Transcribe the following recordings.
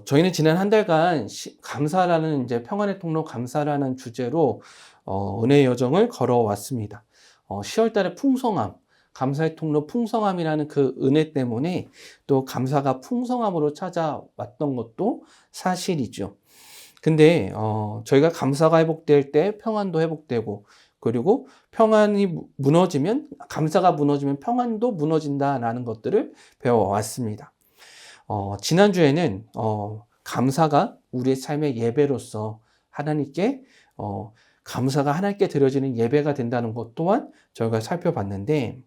저희는 지난 한 달간 감사라는 이제 평안의 통로 감사라는 주제로 은혜의 여정을 걸어왔습니다. 10월 달에 풍성함, 감사의 통로 풍성함이라는 그 은혜 때문에 또 감사가 풍성함으로 찾아왔던 것도 사실이죠. 근데 저희가 감사가 회복될 때 평안도 회복되고, 그리고 평안이 무너지면, 감사가 무너지면 평안도 무너진다라는 것들을 배워왔습니다. 지난주에는 감사가 우리의 삶의 예배로서 하나님께 감사가 하나님께 드려지는 예배가 된다는 것 또한 저희가 살펴봤는데,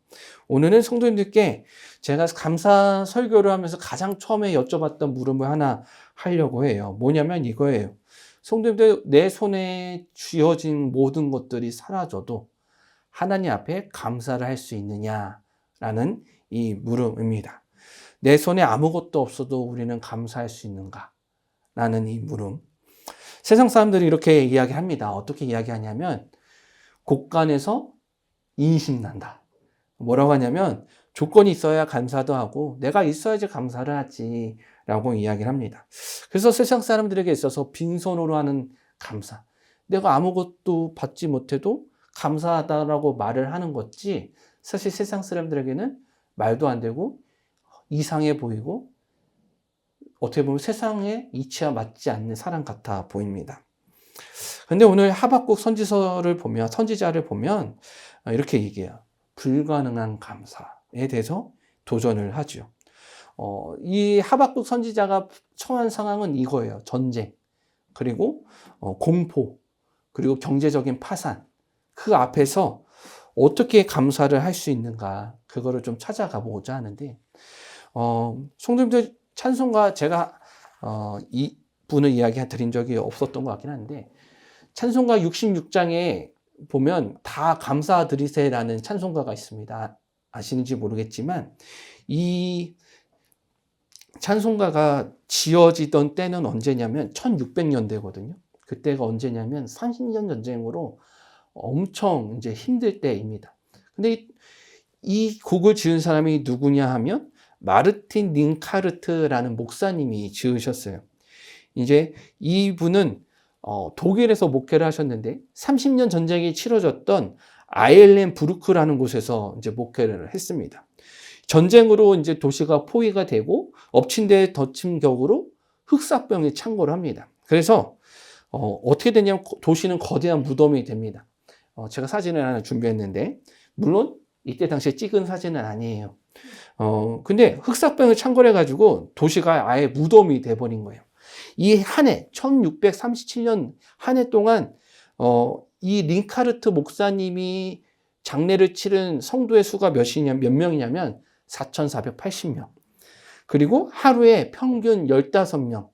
오늘은 성도님들께 제가 감사 설교를 하면서 가장 처음에 여쭤봤던 물음을 하나 하려고 해요. 뭐냐면 이거예요. 성도님들, 내 손에 쥐어진 모든 것들이 사라져도 하나님 앞에 감사를 할 수 있느냐라는 이 물음입니다. 내 손에 아무것도 없어도 우리는 감사할 수 있는가? 라는 이 물음. 세상 사람들이 이렇게 이야기합니다. 어떻게 이야기하냐면, 곳간에서 인심난다. 뭐라고 하냐면, 조건이 있어야 감사도 하고, 내가 있어야지 감사를 하지. 라고 이야기를 합니다. 그래서 세상 사람들에게 있어서 빈손으로 하는 감사. 내가 아무것도 받지 못해도 감사하다라고 말을 하는 거지, 사실 세상 사람들에게는 말도 안 되고, 이상해 보이고, 어떻게 보면 세상의 이치와 맞지 않는 사람 같아 보입니다. 그런데 오늘 하박국 선지자를 보면 이렇게 얘기해요. 불가능한 감사에 대해서 도전을 하죠. 이 하박국 선지자가 처한 상황은 이거예요. 전쟁, 그리고 공포, 그리고 경제적인 파산. 그 앞에서 어떻게 감사를 할 수 있는가, 그거를 좀 찾아가 보고자 하는데, 성도님들 찬송가 제가 이 분을 이야기 드린 적이 없었던 것 같긴 한데, 찬송가 66장에 보면 다 감사드리세라는 찬송가가 있습니다. 아시는지 모르겠지만 이 찬송가가 지어지던 때는 언제냐면 1600년대거든요. 그때가 언제냐면 30년 전쟁으로 엄청 이제 힘들 때입니다. 근데 이 곡을 지은 사람이 누구냐 하면 마르틴 링카르트라는 목사님이 지으셨어요. 이제 이분은 독일에서 목회를 하셨는데 30년 전쟁이 치러졌던 아일렌부르크라는 곳에서 이제 목회를 했습니다. 전쟁으로 이제 도시가 포위가 되고 엎친 데 덮친 격으로 흑사병이 창궐을 합니다. 그래서 어떻게 되냐면 도시는 거대한 무덤이 됩니다. 제가 사진을 하나 준비했는데, 물론 이때 당시에 찍은 사진은 아니에요. 근데 흑사병을 창궐해가지고 도시가 아예 무덤이 돼버린 거예요. 이 한 해, 1637년 한 해 동안, 이 링카르트 목사님이 장례를 치른 성도의 수가 몇 명이냐면 4,480명. 그리고 하루에 평균 15명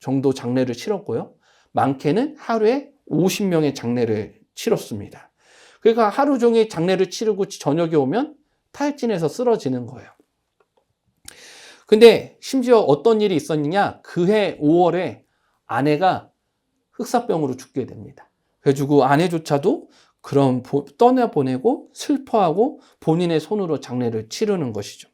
정도 장례를 치렀고요. 많게는 하루에 50명의 장례를 치렀습니다. 그러니까 하루 종일 장례를 치르고 저녁에 오면 탈진해서 쓰러지는 거예요. 근데 심지어 어떤 일이 있었느냐, 그해 5월에 아내가 흑사병으로 죽게 됩니다. 그래가지고 아내조차도 그럼 떠나보내고 슬퍼하고 본인의 손으로 장례를 치르는 것이죠.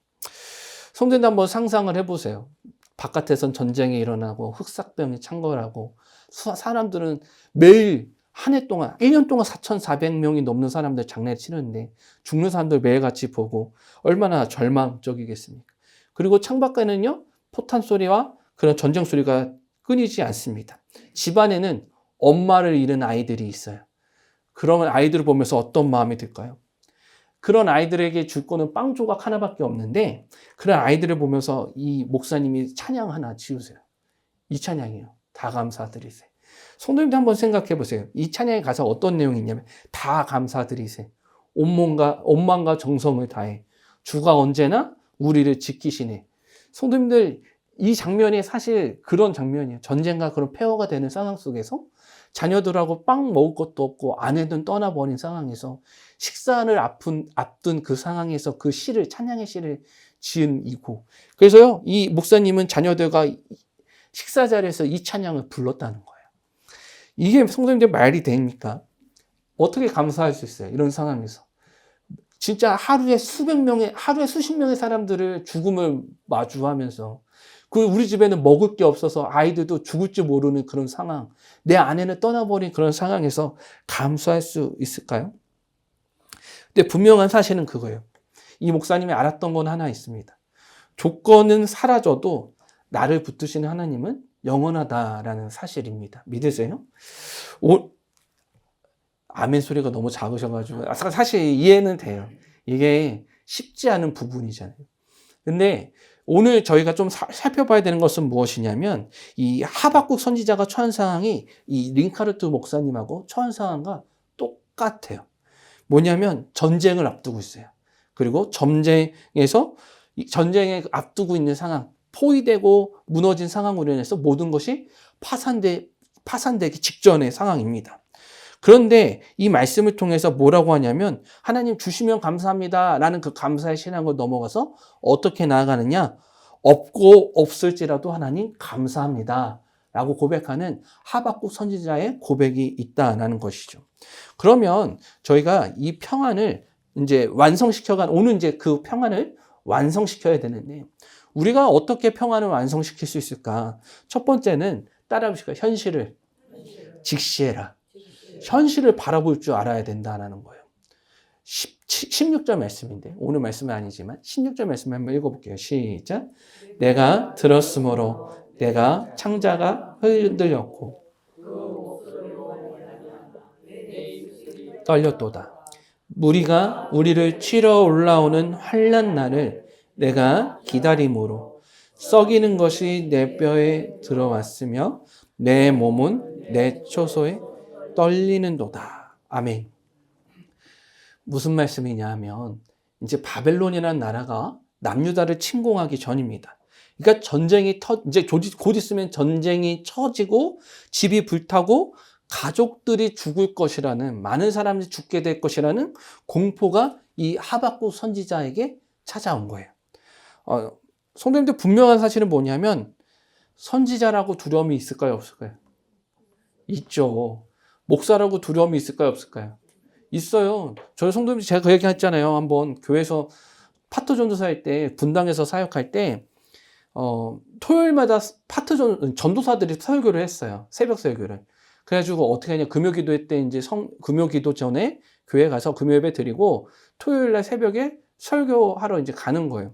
성도님들 한번 상상을 해보세요. 바깥에선 전쟁이 일어나고 흑사병이 창궐하고 사람들은 매일 한 해 동안, 1년 동안 4,400명이 넘는 사람들 장례를 치르는데 죽는 사람들 매일같이 보고 얼마나 절망적이겠습니까? 그리고 창밖에는요, 포탄 소리와 그런 전쟁 소리가 끊이지 않습니다. 집안에는 엄마를 잃은 아이들이 있어요. 그러면 아이들을 보면서 어떤 마음이 들까요? 그런 아이들에게 줄 거는 빵 조각 하나밖에 없는데, 그런 아이들을 보면서 이 목사님이 찬양 하나 지으세요. 이 찬양이에요. 다 감사드리세요. 성도님도 한번 생각해 보세요. 이 찬양의 가사 어떤 내용이 있냐면, 다 감사드리세요. 온망과 정성을 다해 주가 언제나 우리를 지키시네. 성도님들, 이 장면이 사실 그런 장면이에요. 전쟁과 그런 폐허가 되는 상황 속에서 자녀들하고 빵 먹을 것도 없고 아내는 떠나버린 상황에서 식사를 앞둔 그 상황에서 그 시를, 찬양의 시를 지은 이 곡. 그래서요, 이 목사님은 자녀들과 식사 자리에서 이 찬양을 불렀다는 거예요. 이게 성도님들 말이 됩니까? 어떻게 감사할 수 있어요? 이런 상황에서. 진짜 하루에 수십 명의 사람들을 죽음을 마주하면서 그 우리 집에는 먹을 게 없어서 아이들도 죽을 줄 모르는 그런 상황, 내 아내는 떠나버린 그런 상황에서 감수할 수 있을까요? 근데 분명한 사실은 그거예요. 이 목사님이 알았던 건 하나 있습니다. 조건은 사라져도 나를 붙드시는 하나님은 영원하다라는 사실입니다. 믿으세요? 아멘 소리가 너무 작으셔가지고 사실 이해는 돼요. 이게 쉽지 않은 부분이잖아요. 근데 오늘 저희가 좀 살펴봐야 되는 것은 무엇이냐면 이 하박국 선지자가 처한 상황이 이 링카르트 목사님하고 처한 상황과 똑같아요. 뭐냐면 전쟁을 앞두고 있어요. 그리고 전쟁에 앞두고 있는 상황, 포위되고 무너진 상황으로 인해서 모든 것이 파산되기 직전의 상황입니다. 그런데 이 말씀을 통해서 뭐라고 하냐면 하나님 주시면 감사합니다 라는 그 감사의 신앙을 넘어가서 어떻게 나아가느냐, 없고 없을지라도 하나님 감사합니다 라고 고백하는 하박국 선지자의 고백이 있다라는 것이죠. 그러면 저희가 이 평안을 이제 오늘 이제 그 평안을 완성시켜야 되는데 우리가 어떻게 평안을 완성시킬 수 있을까? 첫 번째는 따라해보실까요? 현실을 직시해라. 현실을 바라볼 줄 알아야 된다는 거예요. 16절 말씀인데 오늘 말씀은 아니지만 16절 말씀 한번 읽어볼게요. 시작. 내가 들었으므로 내가 창자가 흔들렸고 떨렸도다. 무리가 우리를 치러 올라오는 환난 날을 내가 기다림으로 썩이는 것이 내 뼈에 들어왔으며 내 몸은 내 초소에 떨리는도다. 아멘. 무슨 말씀이냐 하면 이제 바벨론이라는 나라가 남유다를 침공하기 전입니다. 그러니까 이제 곧 있으면 전쟁이 처지고 집이 불타고 가족들이 죽을 것이라는, 많은 사람들이 죽게 될 것이라는 공포가 이 하박국 선지자에게 찾아온 거예요. 성도님들 분명한 사실은 뭐냐면 선지자라고 두려움이 있을까요, 없을까요? 있죠. 목사라고 두려움이 있을까요, 없을까요? 있어요. 저희 성도님들 제가 그 얘기 했잖아요. 한번 교회에서 파트 전도사일 때, 분당에서 사역할 때 토요일마다 전도사들이 설교를 했어요. 새벽 설교를. 그래가지고 어떻게 하냐, 금요기도 때 이제 금요기도 전에 교회 가서 금요예배 드리고 토요일날 새벽에 설교하러 이제 가는 거예요.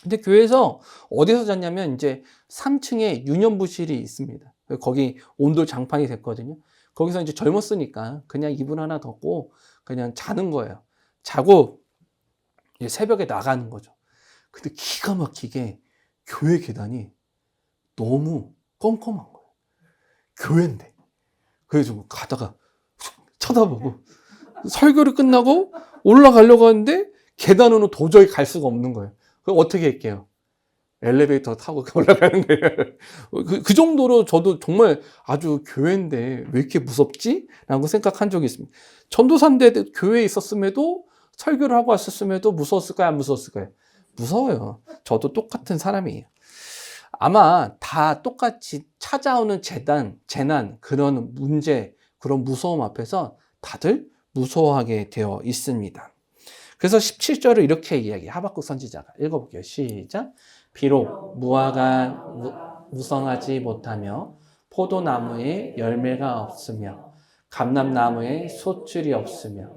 근데 교회에서 어디서 잤냐면 이제 3층에 유년부실이 있습니다. 거기 온돌 장판이 됐거든요. 거기서 이제 젊었으니까 그냥 이불 하나 덮고 그냥 자는 거예요. 자고 이제 새벽에 나가는 거죠. 근데 기가 막히게 교회 계단이 너무 껌껌한 거예요. 교회인데. 그래서 가다가 쳐다보고 설교를 끝나고 올라가려고 하는데 계단으로 도저히 갈 수가 없는 거예요. 그럼 어떻게 할게요? 엘리베이터 타고 올라가는 거예요. 그 정도로 저도 정말 아주 교회인데 왜 이렇게 무섭지? 라고 생각한 적이 있습니다. 전도사인데 교회에 있었음에도 설교를 하고 왔었음에도 무서웠을까요? 안 무서웠을까요? 무서워요. 저도 똑같은 사람이에요. 아마 다 똑같이 찾아오는 재난, 그런 문제, 그런 무서움 앞에서 다들 무서워하게 되어 있습니다. 그래서 17절을 이렇게 이야기해요. 하박국 선지자가. 읽어볼게요. 시작. 비록 무화과 무성하지 못하며 포도나무에 열매가 없으며 감람나무에 소출이 없으며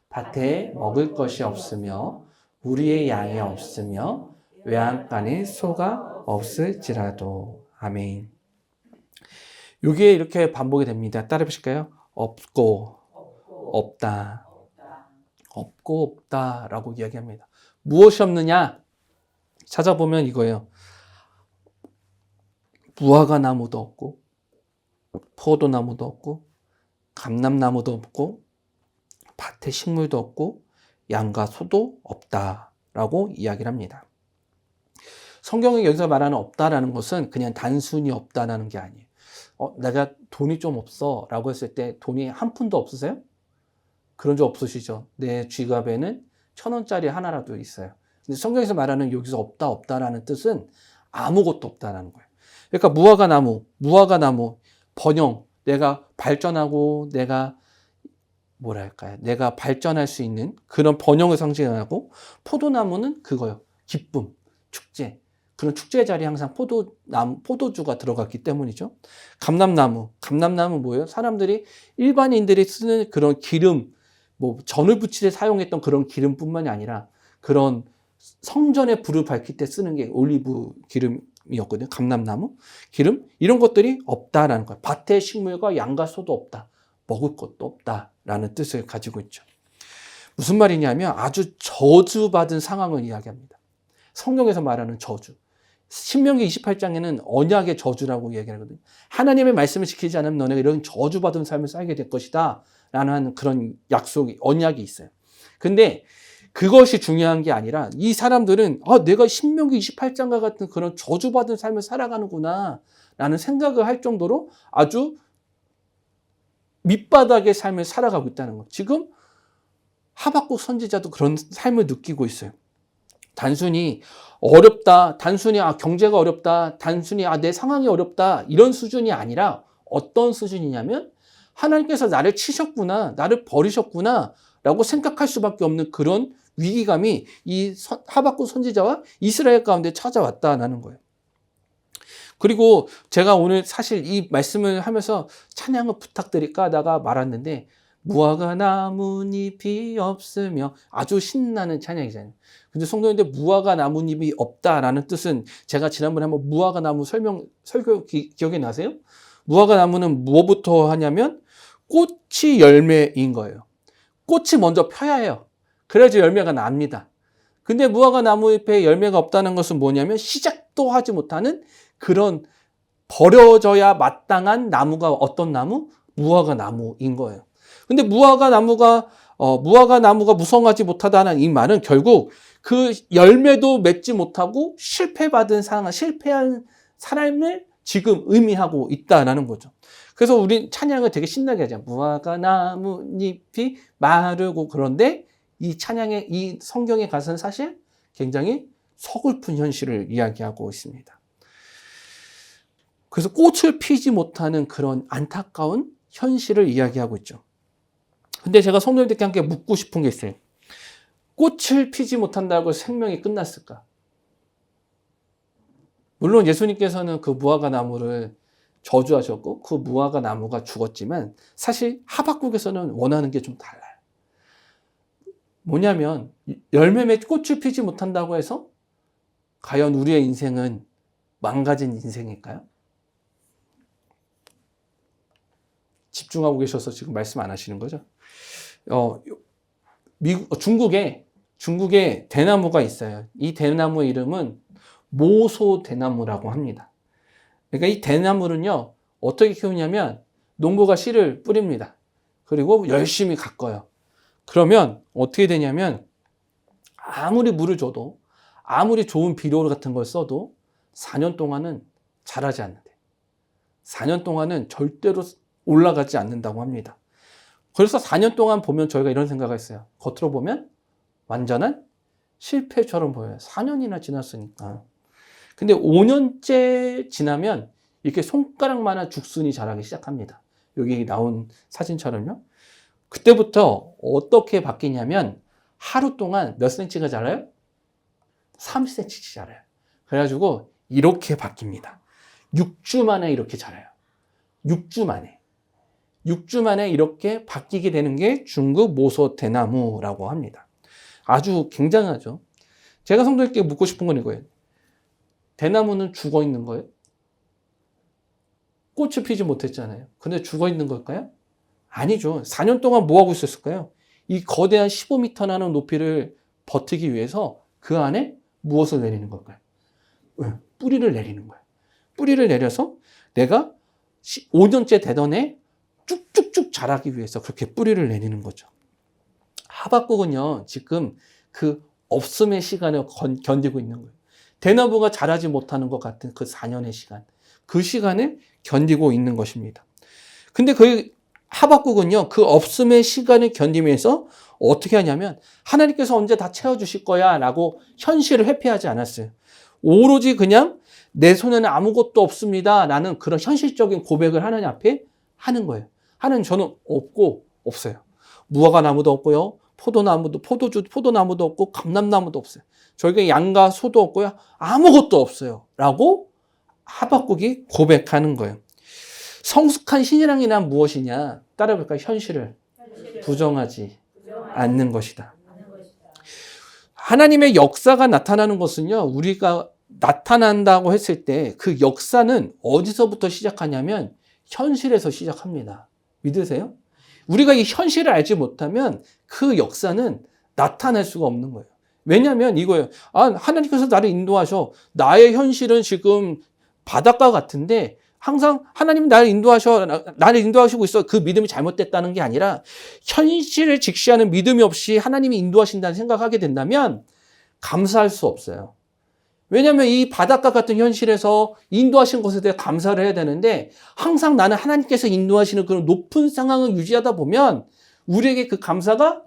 밭에 먹을 것이 없으며 우리의 양이 없으며 외양간에 소가 없을지라도. 아멘. 이게 이렇게 반복이 됩니다. 따라 해보실까요? 없고 없다. 없고 없다라고 이야기합니다. 무엇이 없느냐? 찾아보면 이거예요. 무화과 나무도 없고 포도나무도 없고 감람나무도 없고 밭에 식물도 없고 양과 소도 없다라고 이야기를 합니다. 성경이 여기서 말하는 없다라는 것은 그냥 단순히 없다라는 게 아니에요. 내가 돈이 좀 없어 라고 했을 때 돈이 한 푼도 없으세요? 그런 적 없으시죠? 내 지갑에는 1,000원짜리 하나라도 있어요. 근데 성경에서 말하는 여기서 없다라는 뜻은 아무것도 없다라는 거예요. 그러니까 무화과 나무 번영, 내가 발전하고 내가 발전할 수 있는 그런 번영을 상징하고, 포도나무는 그거요. 기쁨, 축제. 그런 축제 자리에 항상 포도주가 들어갔기 때문이죠. 감람나무 뭐예요? 사람들이 일반인들이 쓰는 그런 기름, 뭐 전을 부칠 때 사용했던 그런 기름뿐만이 아니라 그런 성전에 불을 밝힐 때 쓰는 게 올리브 기름이었거든요. 감람나무 기름 이런 것들이 없다라는 거예요. 밭에 식물과 양과 소도 없다. 먹을 것도 없다라는 뜻을 가지고 있죠. 무슨 말이냐면 아주 저주받은 상황을 이야기합니다. 성경에서 말하는 저주. 신명기 28장에는 언약의 저주라고 이야기하거든요. 하나님의 말씀을 지키지 않으면 너네가 이런 저주받은 삶을 살게 될 것이다 라는 그런 약속이, 언약이 있어요. 근데 그것이 중요한 게 아니라 이 사람들은 내가 신명기 28장과 같은 그런 저주받은 삶을 살아가는구나 라는 생각을 할 정도로 아주 밑바닥의 삶을 살아가고 있다는 거. 지금 하박국 선지자도 그런 삶을 느끼고 있어요. 단순히 어렵다, 단순히 경제가 어렵다, 단순히 내 상황이 어렵다 이런 수준이 아니라 어떤 수준이냐면 하나님께서 나를 치셨구나, 나를 버리셨구나 라고 생각할 수밖에 없는 그런 위기감이 이 하박국 선지자와 이스라엘 가운데 찾아왔다는 거예요. 그리고 제가 오늘 사실 이 말씀을 하면서 찬양을 부탁드릴까 하다가 말았는데 무화과 나뭇잎이 없으며 아주 신나는 찬양이잖아요. 근데 성도님들 무화과 나뭇잎이 없다라는 뜻은 제가 지난번에 한번 무화과 나무 설교 기억이 나세요? 무화과 나무는 뭐부터 하냐면 꽃이 열매인 거예요. 꽃이 먼저 펴야 해요. 그래야지 열매가 납니다. 근데 무화과 나무잎에 열매가 없다는 것은 뭐냐면 시작도 하지 못하는 그런 버려져야 마땅한 나무가 어떤 나무? 무화과 나무인 거예요. 근데 무화과 나무가 무성하지 못하다는 이 말은 결국 그 열매도 맺지 못하고 실패한 사람을 지금 의미하고 있다라는 거죠. 그래서 우리 찬양을 되게 신나게 하잖아요. 무화과 나뭇잎이 마르고 그런데 이 찬양의 이 성경의 가사는 사실 굉장히 서글픈 현실을 이야기하고 있습니다. 그래서 꽃을 피지 못하는 그런 안타까운 현실을 이야기하고 있죠. 근데 제가 성도님들께 함께 묻고 싶은 게 있어요. 꽃을 피지 못한다고 생명이 끝났을까? 물론 예수님께서는 그 무화과 나무를 저주하셨고 그 무화과 나무가 죽었지만 사실 하박국에서는 원하는 게 좀 달라요. 뭐냐면 열매 맺 꽃을 피지 못한다고 해서 과연 우리의 인생은 망가진 인생일까요? 집중하고 계셔서 지금 말씀 안 하시는 거죠? 중국에 대나무가 있어요. 이 대나무의 이름은 모소 대나무라고 합니다. 그러니까 이 대나무는요, 어떻게 키우냐면 농부가 씨를 뿌립니다. 그리고 열심히 가꿔요. 그러면 어떻게 되냐면 아무리 물을 줘도 아무리 좋은 비료 같은 걸 써도 4년 동안은 자라지 않는데 4년 동안은 절대로 올라가지 않는다고 합니다. 그래서 4년 동안 보면 저희가 이런 생각을 했어요. 겉으로 보면 완전한 실패처럼 보여요. 4년이나 지났으니까. 근데 5년째 지나면 이렇게 손가락만한 죽순이 자라기 시작합니다. 여기 나온 사진처럼요. 그때부터 어떻게 바뀌냐면 하루 동안 몇 센치가 자라요? 30cm씩 자라요. 그래가지고 이렇게 바뀝니다. 6주 만에 이렇게 자라요. 6주 만에 이렇게 바뀌게 되는 게 중국 모소 대나무라고 합니다. 아주 굉장하죠. 제가 성도님께 묻고 싶은 건 이거예요. 대나무는 죽어 있는 거예요? 꽃을 피지 못했잖아요. 근데 죽어 있는 걸까요? 아니죠. 4년 동안 뭐 하고 있었을까요? 이 거대한 15m 나는 높이를 버티기 위해서 그 안에 무엇을 내리는 걸까요? 뿌리를 내리는 거예요. 뿌리를 내려서 내가 5년째 되던 애 쭉쭉쭉 자라기 위해서 그렇게 뿌리를 내리는 거죠. 하박국은요, 지금 그 없음의 시간을 견디고 있는 거예요. 대나무가 자라지 못하는 것 같은 그 4년의 시간, 그 시간을 견디고 있는 것입니다. 근데 그 하박국은요, 그 없음의 시간을 견디면서 어떻게 하냐면 하나님께서 언제 다 채워주실 거야 라고 현실을 회피하지 않았어요. 오로지 그냥 내 손에는 아무것도 없습니다 라는 그런 현실적인 고백을 하나님 앞에 하는 거예요. 하나님, 저는 없어요. 무화과 나무도 없고요, 포도나무도 없고 감람나무도 없어요. 저희가 양과 소도 없고요. 아무것도 없어요. 라고 하박국이 고백하는 거예요. 성숙한 신앙이란 무엇이냐? 따라볼까요? 현실을 부정하지 않는 것이다. 하나님의 역사가 나타나는 것은요, 우리가 나타난다고 했을 때 그 역사는 어디서부터 시작하냐면 현실에서 시작합니다. 믿으세요? 우리가 이 현실을 알지 못하면 그 역사는 나타날 수가 없는 거예요. 왜냐하면 이거예요. 하나님께서 나를 인도하셔. 나의 현실은 지금 바닷가 같은데 항상 하나님이 나를 인도하시고 있어. 그 믿음이 잘못됐다는 게 아니라 현실을 직시하는 믿음이 없이 하나님이 인도하신다는 생각하게 된다면 감사할 수 없어요. 왜냐하면 이 바닷가 같은 현실에서 인도하신 것에 대해 감사를 해야 되는데 항상 나는 하나님께서 인도하시는 그런 높은 상황을 유지하다 보면 우리에게 그 감사가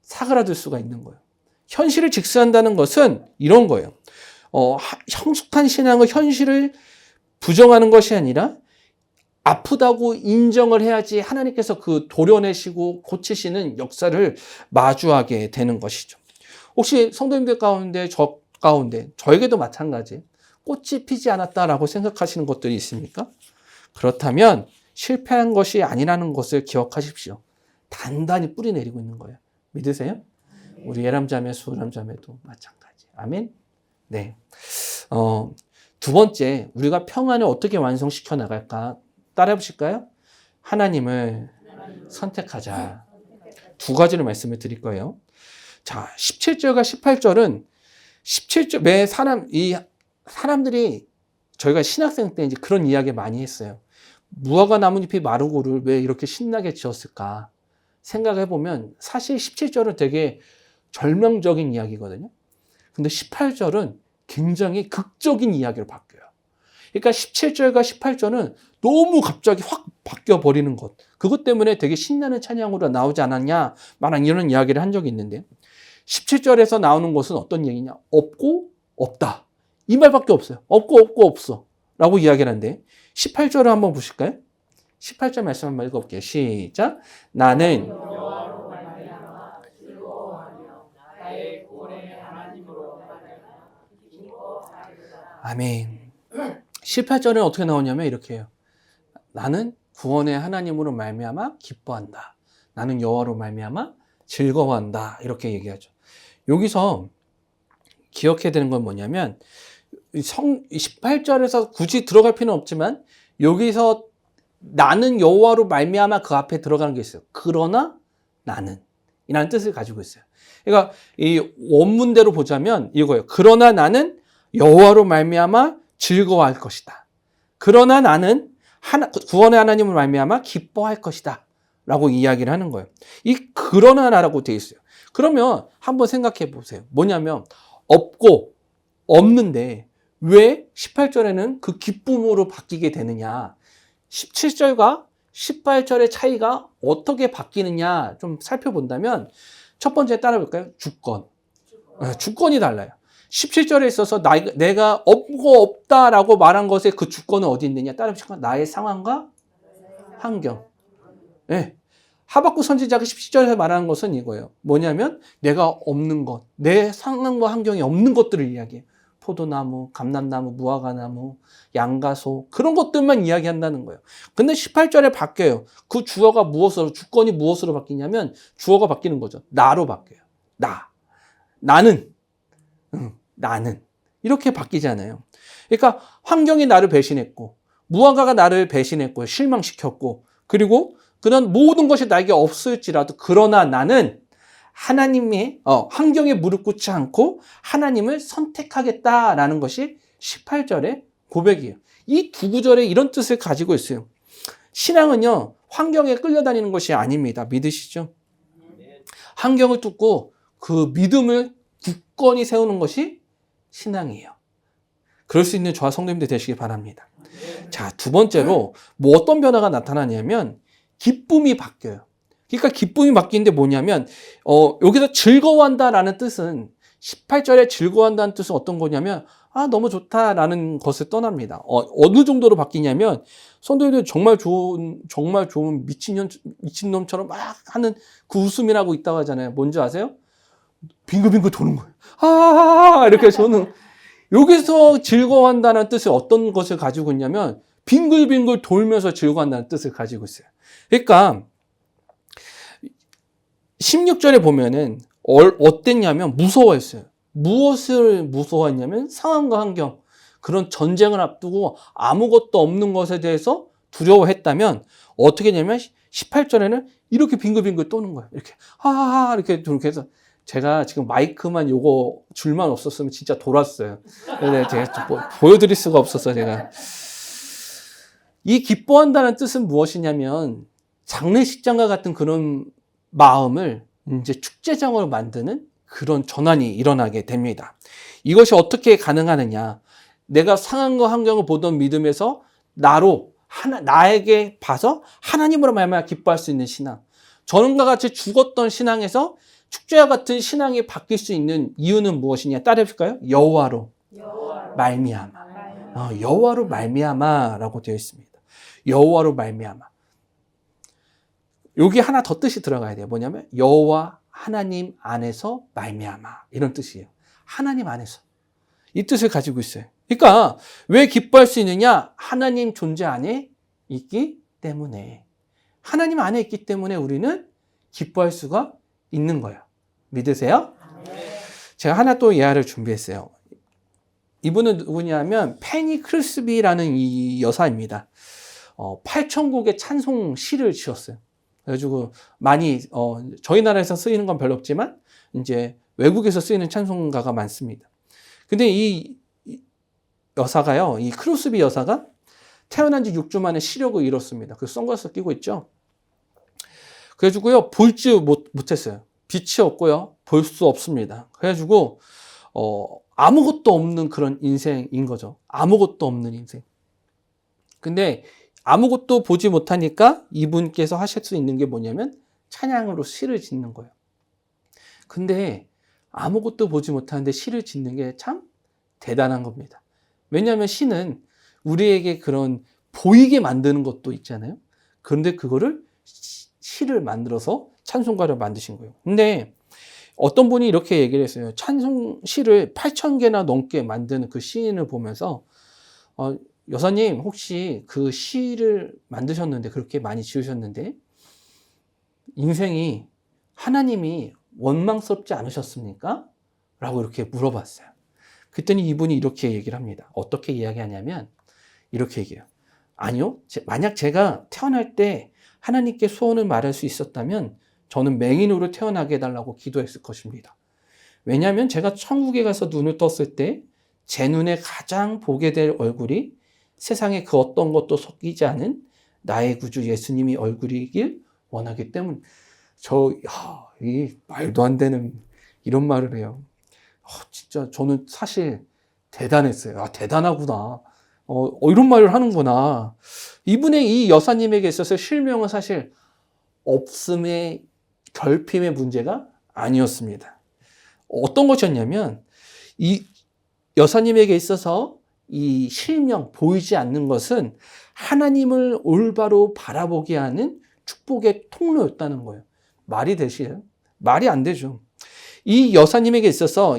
사그라들 수가 있는 거예요. 현실을 직시한다는 것은 이런 거예요. 성숙한 신앙은 현실을 부정하는 것이 아니라 아프다고 인정을 해야지 하나님께서 그 도려내시고 고치시는 역사를 마주하게 되는 것이죠. 혹시 성도님들 가운데 저에게도 마찬가지 꽃이 피지 않았다라고 생각하시는 것들이 있습니까? 그렇다면 실패한 것이 아니라는 것을 기억하십시오. 단단히 뿌리 내리고 있는 거예요. 믿으세요? 우리 예람자매, 수람자매도 마찬가지. 아멘? 네. 두 번째, 우리가 평안을 어떻게 완성시켜 나갈까? 따라해 보실까요? 하나님을 선택하자. 두 가지를 말씀을 드릴 거예요. 자, 17절과 18절은 17절, 사람들이 저희가 신학생 때 이제 그런 이야기 많이 했어요. 무화과 나뭇잎이 마르고를 왜 이렇게 신나게 지었을까? 생각해 보면 사실 17절은 되게 절명적인 이야기거든요. 근데 18절은 굉장히 극적인 이야기로 바뀌어요. 그러니까 17절과 18절은 너무 갑자기 확 바뀌어 버리는 것. 그것 때문에 되게 신나는 찬양으로 나오지 않았냐? 말한 이런 이야기를 한 적이 있는데 17절에서 나오는 것은 어떤 얘기냐? 없고 없다. 이 말밖에 없어요. 없고 없어. 라고 이야기를 하는데 18절을 한번 보실까요? 18절 말씀 한번 읽어볼게요. 시작. 나는 아멘. 18절은 어떻게 나오냐면 이렇게 해요. 나는 구원의 하나님으로 말미암아 기뻐한다. 나는 여호와로 말미암아 즐거워한다. 이렇게 얘기하죠. 여기서 기억해야 되는 건 뭐냐면 18절에서 굳이 들어갈 필요는 없지만 여기서 나는 여호와로 말미암아 그 앞에 들어가는 게 있어요. 그러나 나는 이라는 뜻을 가지고 있어요. 그러니까 이 원문대로 보자면 이거예요. 그러나 나는 여호와로 말미암아 즐거워할 것이다. 그러나 나는 구원의 하나님을 말미암아 기뻐할 것이다. 라고 이야기를 하는 거예요. 이 그러나라고 되어 있어요. 그러면 한번 생각해 보세요. 뭐냐면 없는데 왜 18절에는 그 기쁨으로 바뀌게 되느냐. 17절과 18절의 차이가 어떻게 바뀌느냐 좀 살펴본다면 첫 번째 따라볼까요? 주권이 달라요. 17절에 있어서 내가 없고 없다라고 말한 것의 그 주권은 어디 있느냐? 따라보실까요? 나의 상황과 환경. 네. 하박국 선지자가 17절에서 말하는 것은 이거예요. 뭐냐면 내가 없는 것, 내 상황과 환경이 없는 것들을 이야기해요. 포도나무, 감람나무, 무화과나무, 양과 소 그런 것들만 이야기한다는 거예요. 근데 18절에 바뀌어요. 그 주권이 무엇으로 바뀌냐면 주어가 바뀌는 거죠. 나로 바뀌어요. 나는 이렇게 바뀌잖아요. 그러니까 환경이 나를 배신했고 무화과가 나를 배신했고 실망시켰고 그리고 그런 모든 것이 나에게 없을지라도 그러나 나는 하나님의 환경에 무릎 꿇지 않고 하나님을 선택하겠다라는 것이 18절의 고백이에요. 이 두 구절에 이런 뜻을 가지고 있어요. 신앙은요 환경에 끌려다니는 것이 아닙니다. 믿으시죠? 환경을 뚫고 그 믿음을 굳건히 세우는 것이 신앙이에요. 그럴 수 있는 저와 성도님들 되시길 바랍니다. 자, 두 번째로 어떤 변화가 나타나냐면 기쁨이 바뀌어요. 그러니까 기쁨이 바뀌는데 뭐냐면 여기서 즐거워한다라는 뜻은 18절에 즐거워한다는 뜻은 어떤 거냐면 아, 너무 좋다라는 것을 떠납니다. 어느 정도로 바뀌냐면, 성도님들 정말 좋은 미친놈처럼 막 하는 그 웃음이라고 있다고 하잖아요. 뭔지 아세요? 빙글빙글 도는 거예요. 이렇게 저는, 여기서 즐거워한다는 뜻이 어떤 것을 가지고 있냐면, 빙글빙글 돌면서 즐거워한다는 뜻을 가지고 있어요. 그러니까, 16절에 보면은, 어땠냐면, 무서워했어요. 무엇을 무서워했냐면 상황과 환경, 그런 전쟁을 앞두고 아무것도 없는 것에 대해서 두려워했다면 어떻게 되냐면 18절에는 이렇게 빙글빙글 도는 거예요. 이렇게 해서 제가 지금 마이크만 요거 줄만 없었으면 진짜 돌았어요. 근데 제가 보여드릴 수가 없었어요. 제가 이 기뻐한다는 뜻은 무엇이냐면 장례식장과 같은 그런 마음을 이제 축제장으로 만드는 그런 전환이 일어나게 됩니다. 이것이 어떻게 가능하느냐? 내가 상황과 환경을 보던 믿음에서 나에게 봐서 하나님으로 말미암아 기뻐할 수 있는 신앙. 저는과 같이 죽었던 신앙에서 축제와 같은 신앙이 바뀔 수 있는 이유는 무엇이냐? 따라해볼까요? 여호와로 말미암아. 여호와로 말미암아라고 되어 있습니다. 여호와로 말미암아. 여기 하나 더 뜻이 들어가야 돼요. 뭐냐면 여호와 하나님 안에서 말미암아, 이런 뜻이에요. 하나님 안에서. 이 뜻을 가지고 있어요. 그러니까 왜 기뻐할 수 있느냐? 하나님 존재 안에 있기 때문에. 하나님 안에 있기 때문에 우리는 기뻐할 수가 있는 거예요. 믿으세요? 제가 하나 또 예화를 준비했어요. 이분은 누구냐면 페니 크리스비라는 이 여사입니다. 8,000곡의 찬송 시를 지었어요. 그래가지고 많이 저희 나라에서 쓰이는 건 별로 없지만 이제 외국에서 쓰이는 찬송가가 많습니다. 근데 이 여사가요, 이 크루스비 여사가 태어난 지 6주 만에 시력을 잃었습니다. 그 선글라스 끼고 있죠. 그래가지고요, 볼지 못했어요. 빛이 없고요, 볼 수 없습니다. 그래가지고 아무것도 없는 그런 인생인 거죠. 아무것도 없는 인생. 근데 아무것도 보지 못하니까 이분께서 하실 수 있는 게 뭐냐면 찬양으로 시를 짓는 거예요. 근데 아무것도 보지 못하는데 시를 짓는 게 참 대단한 겁니다. 왜냐하면 시는 우리에게 그런 보이게 만드는 것도 있잖아요. 그런데 그거를 시를 만들어서 찬송가를 만드신 거예요. 근데 어떤 분이 이렇게 얘기를 했어요. 찬송 시를 8,000개나 넘게 만드는 그 시인을 보면서 여사님, 혹시 그 시를 만드셨는데, 그렇게 많이 지으셨는데, 인생이 하나님이 원망스럽지 않으셨습니까? 라고 이렇게 물어봤어요. 그랬더니 이분이 이렇게 얘기를 합니다. 어떻게 이야기하냐면, 이렇게 얘기해요. 아니요, 만약 제가 태어날 때 하나님께 소원을 말할 수 있었다면, 저는 맹인으로 태어나게 해달라고 기도했을 것입니다. 왜냐하면 제가 천국에 가서 눈을 떴을 때, 제 눈에 가장 보게 될 얼굴이 세상에 그 어떤 것도 섞이지 않은 나의 구주 예수님이 얼굴이길 원하기 때문에 이 말도 안 되는 이런 말을 해요. 진짜 저는 사실 대단했어요. 대단하구나. 이런 말을 하는구나. 이분의 이 여사님에게 있어서 실명은 사실 없음의 결핍의 문제가 아니었습니다. 어떤 것이었냐면 이 여사님에게 있어서 이 실명, 보이지 않는 것은 하나님을 올바로 바라보게 하는 축복의 통로였다는 거예요. 말이 되시나요? 말이 안 되죠. 이 여사님에게 있어서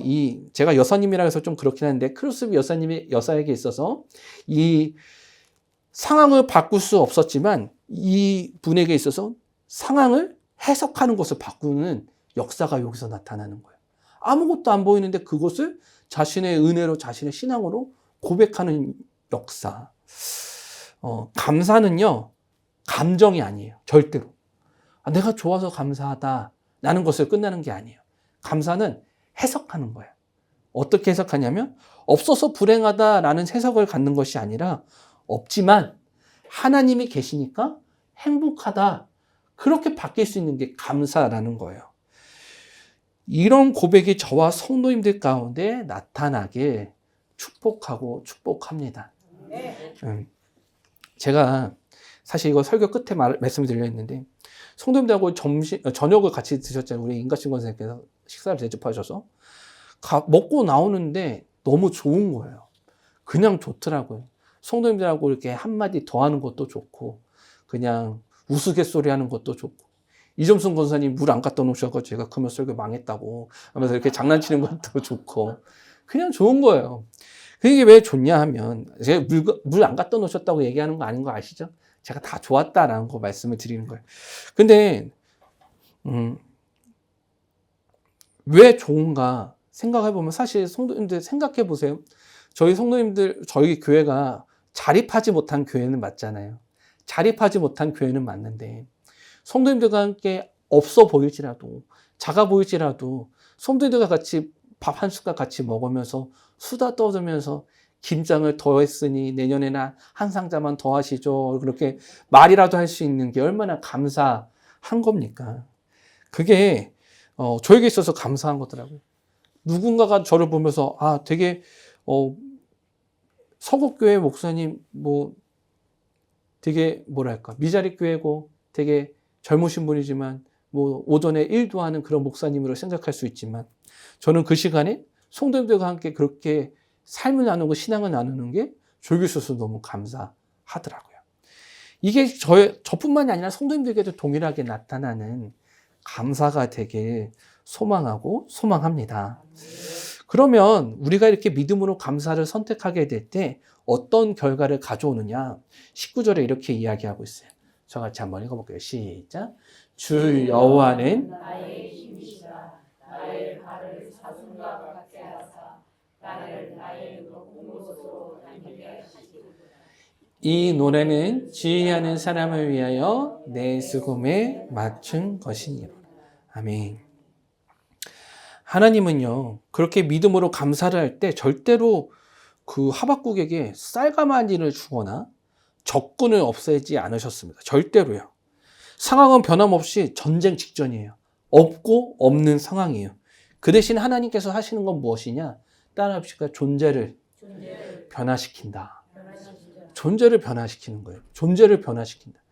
제가 여사님이라 해서 좀 그렇긴 한데 크루스비 여사에게 있어서 이 상황을 바꿀 수 없었지만 이 분에게 있어서 상황을 해석하는 것을 바꾸는 역사가 여기서 나타나는 거예요. 아무것도 안 보이는데 그것을 자신의 은혜로, 자신의 신앙으로 고백하는 역사. 감사는요, 감정이 아니에요. 절대로. 내가 좋아서 감사하다 라는 것을 끝나는 게 아니에요. 감사는 해석하는 거예요. 어떻게 해석하냐면 없어서 불행하다라는 해석을 갖는 것이 아니라 없지만 하나님이 계시니까 행복하다. 그렇게 바뀔 수 있는 게 감사라는 거예요. 이런 고백이 저와 성도님들 가운데 나타나게 축복하고 축복합니다. 제가 사실 이거 설교 끝에 말씀을 드려 했는데 성도님들하고 저녁을 같이 드셨잖아요. 우리 임가신 권사님께서 식사를 대접하셔서 먹고 나오는데 너무 좋은 거예요. 그냥 좋더라고요. 성도님들하고 이렇게 한마디 더 하는 것도 좋고, 그냥 우스갯소리 하는 것도 좋고, 이점순 권사님 물 안 갖다 놓으셔서 제가 금요설교 망했다고 하면서 이렇게 장난치는 것도 좋고, 그냥 좋은 거예요. 그게 왜 좋냐 하면, 제가 물 안 갖다 놓으셨다고 얘기하는 거 아닌 거 아시죠? 제가 다 좋았다라는 거 말씀을 드리는 거예요. 근데, 왜 좋은가 생각해보면 사실 성도님들 생각해보세요. 저희 성도님들, 저희 교회가 자립하지 못한 교회는 맞잖아요. 자립하지 못한 교회는 맞는데, 성도님들과 함께 없어 보일지라도, 작아 보일지라도, 성도님들과 같이 밥 한 숟갈 같이 먹으면서 수다 떠들면서 김장을 더 했으니 내년에는 한 상자만 더 하시죠. 그렇게 말이라도 할 수 있는 게 얼마나 감사한 겁니까? 그게 저에게 있어서 감사한 거더라고요. 누군가가 저를 보면서 되게 서곡교회 목사님 되게 뭐랄까 미자립 교회고 되게 젊으신 분이지만 오전에 일도 하는 그런 목사님으로 생각할 수 있지만 저는 그 시간에 성도님들과 함께 그렇게 삶을 나누고 신앙을 나누는 게 저에게 있어서 너무 감사하더라고요. 이게 저뿐만이 아니라 성도님들에게도 동일하게 나타나는 감사가 되길 소망합니다. 그러면 우리가 이렇게 믿음으로 감사를 선택하게 될 때 어떤 결과를 가져오느냐? 19절에 이렇게 이야기하고 있어요. 저같이 한번 읽어볼게요. 시작. 주 여호와는 나의 힘이시라. 나의 발을 사슴과 같게 하사 나를 나의 높은 곳으로 다니게 하시리라. 이 노래는 지휘하는 사람을 위하여 내 수금에 맞춘 것이니라. 아멘. 하나님은요, 그렇게 믿음으로 감사를 할 때 절대로 그 하박국에게 쌀가마니를 주거나 적군을 없애지 않으셨습니다. 절대로요. 상황은 변함없이 전쟁 직전이에요. 없고 없는 상황이에요. 그 대신 하나님께서 하시는 건 무엇이냐? 따라합시다. 존재를 변화시킨다. 존재를 변화시키는 거예요. 존재를 변화시킨다.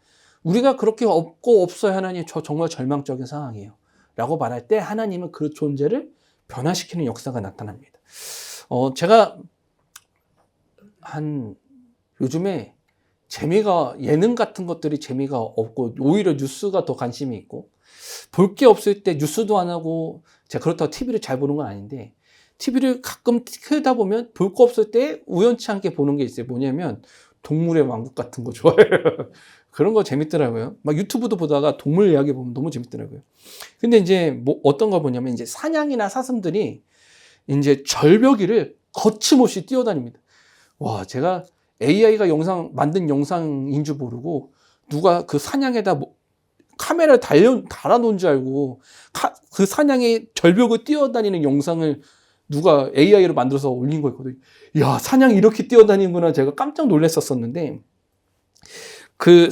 우리가 그렇게 없고 없어야 하나님 저 정말 절망적인 상황이에요. 라고 말할 때 하나님은 그 존재를 변화시키는 역사가 나타납니다. 제가 요즘에 예능 같은 것들이 재미가 없고 오히려 뉴스가 더 관심이 있고 볼 게 없을 때 뉴스도 안 하고 제가 그렇다고 TV를 잘 보는 건 아닌데 TV를 가끔 켜다 보면 볼 거 없을 때 우연치 않게 보는 게 있어요. 뭐냐면 동물의 왕국 같은 거 좋아해요. 그런 거 재밌더라고요. 막 유튜브도 보다가 동물 이야기 보면 너무 재밌더라고요. 근데 이제 어떤 걸 보냐면 이제 사냥이나 사슴들이 이제 절벽위를 거침없이 뛰어다닙니다. 와, 제가 AI가 만든 영상인 줄 모르고 누가 그 사냥에다 카메라를 달아놓은 줄 알고 그 사냥의 절벽을 뛰어다니는 영상을 누가 AI로 만들어서 올린 거 있거든요. 야, 사냥이 이렇게 뛰어다니는구나. 제가 깜짝 놀랐었는데 그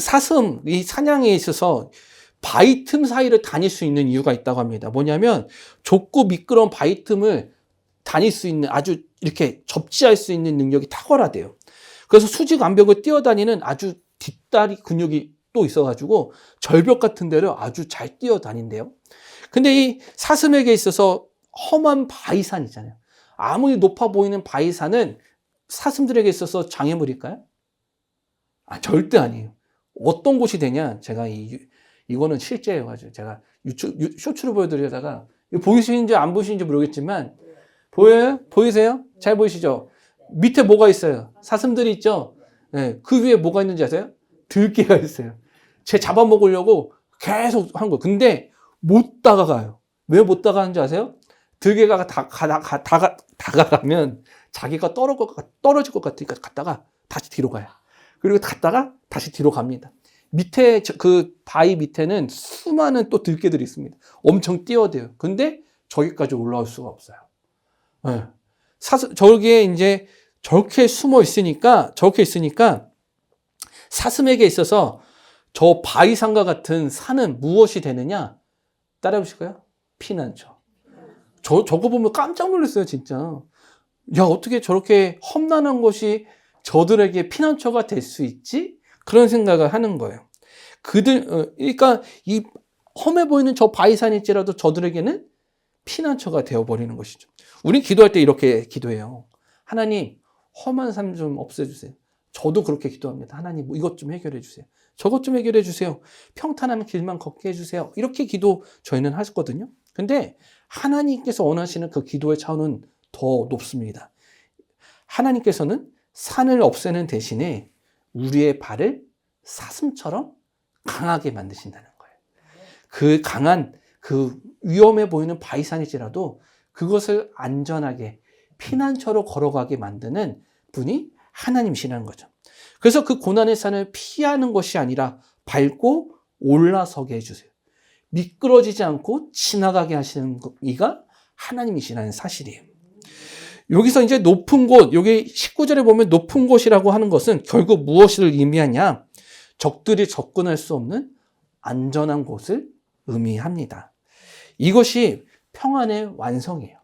이 사냥에 있어서 바위 틈 사이를 다닐 수 있는 이유가 있다고 합니다. 뭐냐면 좁고 미끄러운 바위 틈을 다닐 수 있는 아주 이렇게 접지할 수 있는 능력이 탁월하대요. 그래서 수직 암벽을 뛰어다니는 아주 뒷다리 근육이 또 있어가지고 절벽 같은 데를 아주 잘 뛰어다닌대요. 근데 이 사슴에게 있어서 험한 바위산 있잖아요. 아무리 높아 보이는 바위산은 사슴들에게 있어서 장애물일까요? 절대 아니에요. 어떤 곳이 되냐? 제가 이거는 실제예요. 제가 쇼츠로 보여드리다가 보이시는지 안 보이시는지 모르겠지만 보여요? 보이세요? 잘 보이시죠? 밑에 뭐가 있어요? 사슴들이 있죠? 네, 그 위에 뭐가 있는지 아세요? 들개가 있어요. 쟤 잡아먹으려고 계속 한 거예요. 근데 못 다가가요. 왜 못 다가가는지 아세요? 들개가 다가가면 자기가 떨어질 것 같으니까 갔다가 다시 뒤로 가요. 그리고 갔다가 다시 뒤로 갑니다. 밑에 그 바위 밑에는 수많은 또 들개들이 있습니다. 엄청 뛰어대요. 근데 저기까지 올라올 수가 없어요. 네. 저기에 이제 저렇게 있으니까 사슴에게 있어서 저 바위산과 같은 산은 무엇이 되느냐? 따라해 보실까요? 피난처. 저거 보면 깜짝 놀랐어요, 진짜. 야, 어떻게 저렇게 험난한 곳이 저들에게 피난처가 될 수 있지? 그런 생각을 하는 거예요. 그러니까 이 험해 보이는 저 바위산일지라도 저들에게는 피난처가 되어버리는 것이죠. 우린 기도할 때 이렇게 기도해요. 하나님, 험한 삶 좀 없애주세요. 저도 그렇게 기도합니다. 하나님 뭐 이것 좀 해결해 주세요. 저것 좀 해결해 주세요. 평탄한 길만 걷게 해주세요. 이렇게 기도 저희는 하셨거든요. 근데 하나님께서 원하시는 그 기도의 차원은 더 높습니다. 하나님께서는 산을 없애는 대신에 우리의 발을 사슴처럼 강하게 만드신다는 거예요. 그 강한, 그 위험해 보이는 바위산일지라도 그것을 안전하게 피난처로 걸어가게 만드는 분이 하나님이시라는 거죠. 그래서 그 고난의 산을 피하는 것이 아니라 밟고 올라서게 해주세요. 미끄러지지 않고 지나가게 하시는 이가 하나님이시라는 사실이에요. 여기서 이제 높은 곳, 여기 19절에 보면 높은 곳이라고 하는 것은 결국 무엇을 의미하냐? 적들이 접근할 수 없는 안전한 곳을 의미합니다. 이것이 평안의 완성이에요.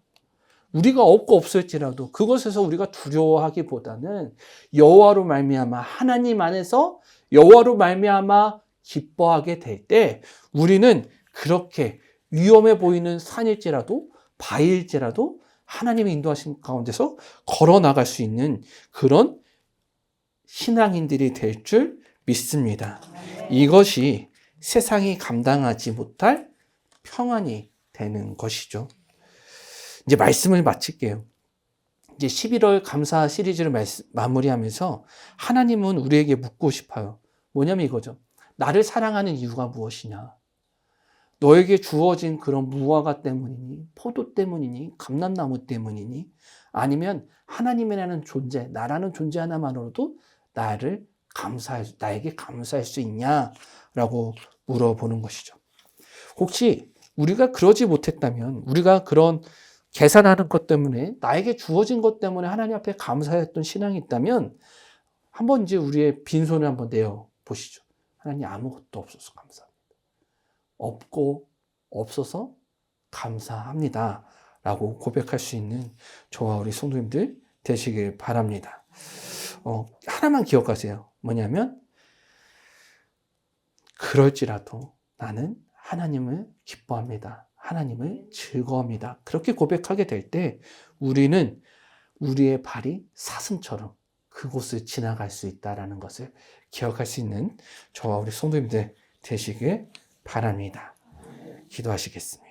우리가 없고 없을지라도 그것에서 우리가 두려워하기보다는 여호와로 말미암아 하나님 안에서 여호와로 말미암아 기뻐하게 될 때 우리는 그렇게 위험해 보이는 산일지라도 바위일지라도 하나님의 인도하심 가운데서 걸어 나갈 수 있는 그런 신앙인들이 될 줄 믿습니다. 이것이 세상이 감당하지 못할 평안이 되는 것이죠. 이제 말씀을 마칠게요. 이제 11월 감사 시리즈를 마무리하면서 하나님은 우리에게 묻고 싶어요. 뭐냐면 이거죠. 나를 사랑하는 이유가 무엇이냐? 너에게 주어진 그런 무화과 때문이니, 포도 때문이니, 감람나무 때문이니, 아니면 하나님이라는 존재, 나라는 존재 하나만으로도 나에게 감사할 수 있냐라고 물어보는 것이죠. 혹시 우리가 그러지 못했다면, 우리가 그런 계산하는 것 때문에, 나에게 주어진 것 때문에 하나님 앞에 감사했던 신앙이 있다면, 한번 이제 우리의 빈손을 한번 내어 보시죠. 하나님 아무것도 없어서 감사합니다. 없고 없어서 감사합니다. 라고 고백할 수 있는 저와 우리 성도님들 되시길 바랍니다. 하나만 기억하세요. 뭐냐면, 그럴지라도 나는 하나님을 기뻐합니다. 하나님을 즐거워합니다. 그렇게 고백하게 될 때 우리는 우리의 발이 사슴처럼 그곳을 지나갈 수 있다는 것을 기억할 수 있는 저와 우리 성도님들 되시길 바랍니다. 기도하시겠습니다.